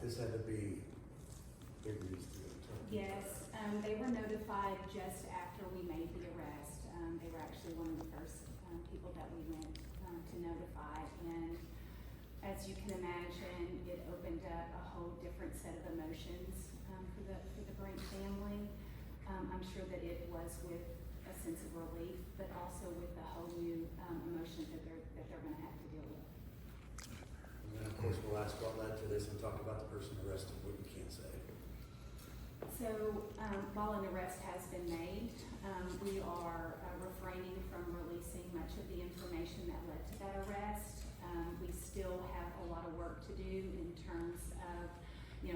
this had to be big news to them. Yes, they were notified just after we made the arrest. They were actually one of the first people that we went to notify, and as you can imagine, it opened up a whole different set of emotions for the Brink family. I'm sure that it was with a sense of relief, but also with the whole new emotion that they're going to have to deal with. And then, of course, we'll ask what led to this and talk about the person arrested, what you can't say. So, while an arrest has been made, we are refraining from releasing much of the information that led to that arrest. We still have a lot of work to do in terms of,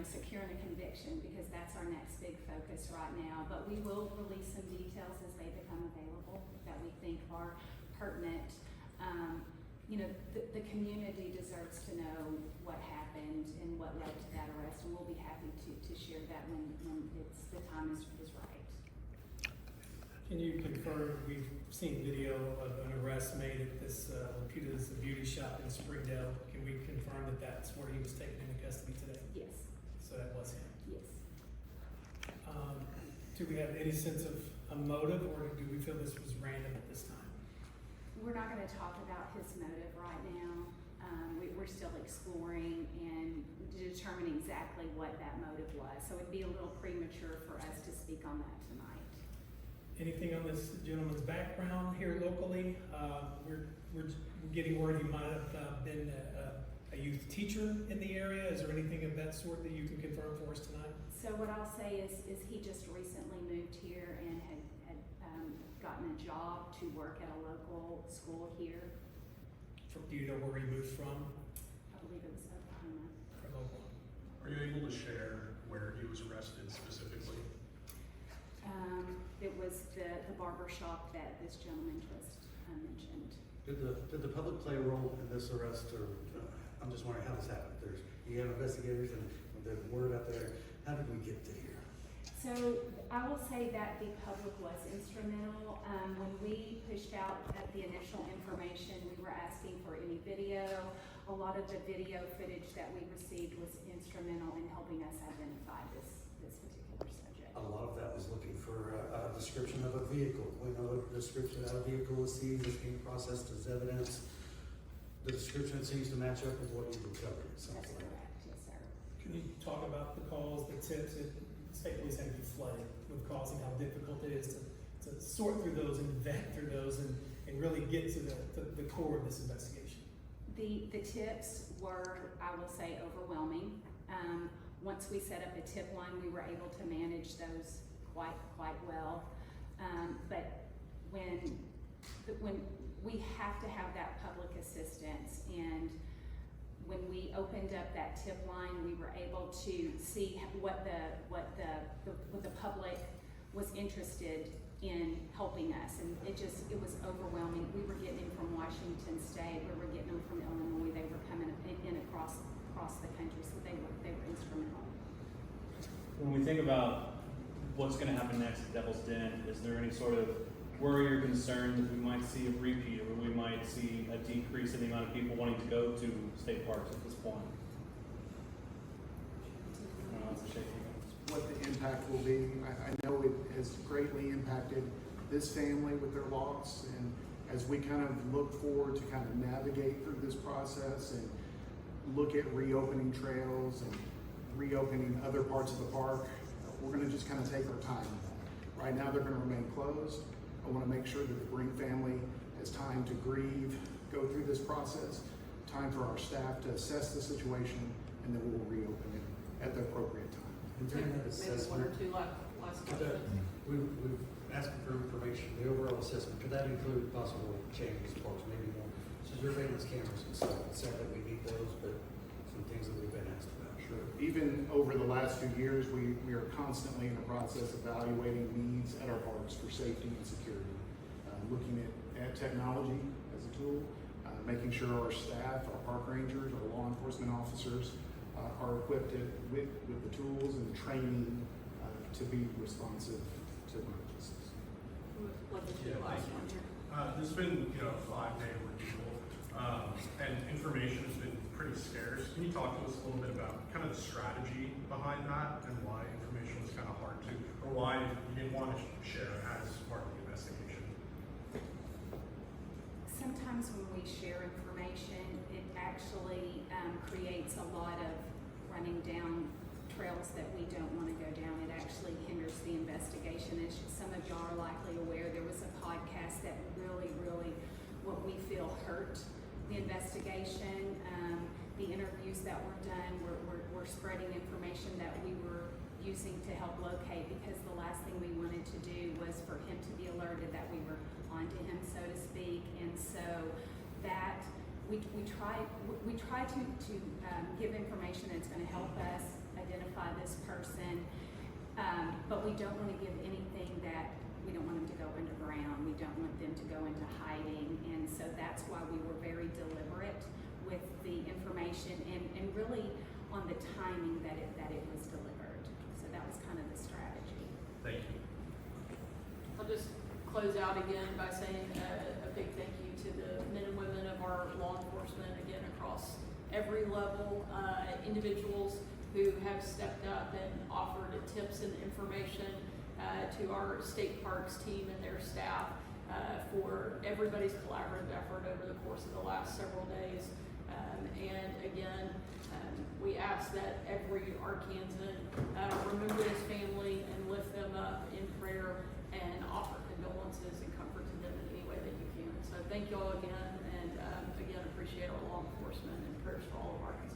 securing a conviction, because that's our next big focus right now. But we will release some details as they become available that we think are pertinent. The community deserves to know what happened and what led to that arrest, and we'll be happy to share that when the time is right. Can you confirm, we've seen video of an arrest made at this Lupita's Beauty Shop in Springdale. Can we confirm that that's where he was taken into custody today? Yes. So that was him? Yes. Do we have any sense of a motive, or do we feel this was random at this time? We're not gonna talk about his motive right now. We're still exploring and determining exactly what that motive was. So it'd be a little premature for us to speak on that tonight. Anything on this gentleman's background here locally? We're getting word he might have been a youth teacher in the area. Is there anything of that sort that you can confirm for us tonight? So what I'll say is he just recently moved here and had gotten a job to work at a local school here. Do you know where he moved from? I believe it was Oklahoma. From Oklahoma. Are you able to share where he was arrested specifically? It was the barber shop that this gentleman just mentioned. Did the public play a role in this arrest, or I'm just wondering how this happened? You have investigators and the word out there. How did we get to here? So I will say that the public was instrumental. When we pushed out the initial information, we were asking for any video. A lot of the video footage that we received was instrumental in helping us identify this particular subject. A lot of that was looking for a description of a vehicle. We know the description of how a vehicle was seized is being processed as evidence. The description seems to match up with what you recovered. It sounds That's like. correct, yes, sir. Can you talk about the calls, the tips? State police had to be flooded with calls and how difficult it is to sort through those and vet through those and really get to the core of this investigation. The tips were, I will say, overwhelming. Once we set up a tip line, we were able to manage those quite well. But when we have to have that public assistance, and when we opened up that tip line, we were able to see what the public was interested in helping us, and it was overwhelming. We were getting them from Washington State, we were getting them from Illinois. They were coming in across the country, so they were instrumental. When we think about what's going to happen next at Devil's Den, is there any sort of worry or concern that we might see a repeat, or we might see a decrease in the amount of people wanting to go to state parks at this point? That's a shaky one. What the impact will be. I know it has greatly impacted this family with their loss, and as we kind of look forward to kind of navigate through this process and look at reopening trails and reopening other parts of the park, we're going to just kind of take our time. Right now they're going to remain closed. I want to make sure that the Brink family has time to grieve, go through this process, time for our staff to assess the situation, and then we will reopen it at the appropriate time. And during that Maybe assessment, one or two last questions. we've asked for information, the overall assessment. Could that include possible changes, parts, maybe more? So your surveillance cameras and stuff. It's sad that we need those, but some things that we've been asked about. Sure. Even over the last few years, we are constantly in the process of evaluating needs at our parks for safety and security. Looking at technology as a tool, making sure our staff, our park rangers, our law enforcement officers are equipped with the tools and the training to be responsive to emergencies. What was the last one here? This has been, a 5-day ordeal, and information has been pretty scarce. can you talk to us a little bit about kind of the strategy behind that and why information was kind of hard to, or why you didn't want to share as part of the investigation? Sometimes when we share information, it actually creates a lot of running down trails that we don't want to go down. It actually hinders the investigation. As some of y'all are likely aware, there was a podcast that really, what we feel hurt the investigation. The interviews that were done were spreading information that we were using to help locate, because the last thing we wanted to do was for him to be alerted that we were onto him, so to speak. And so that we try to give information that's going to help us identify this person, but we don't want to give anything that we don't want them to go underground. We don't want them to go into hiding, and so that's why we were very deliberate with the information and really on the timing that it was delivered. So that was kind of the strategy. Thank you. I'll just close out again by saying a big thank you to the men and women of our law enforcement, again, across every level, individuals who have stepped up and offered tips and information to our state parks team and their staff for everybody's collaborative effort over the course of the last several days. And again, we ask that every Arkansan remember his family and lift them up in prayer and offer condolences and comfort to them in any way that you can. So thank you all again, and again, appreciate our law enforcement and prayers for all of Arkansas.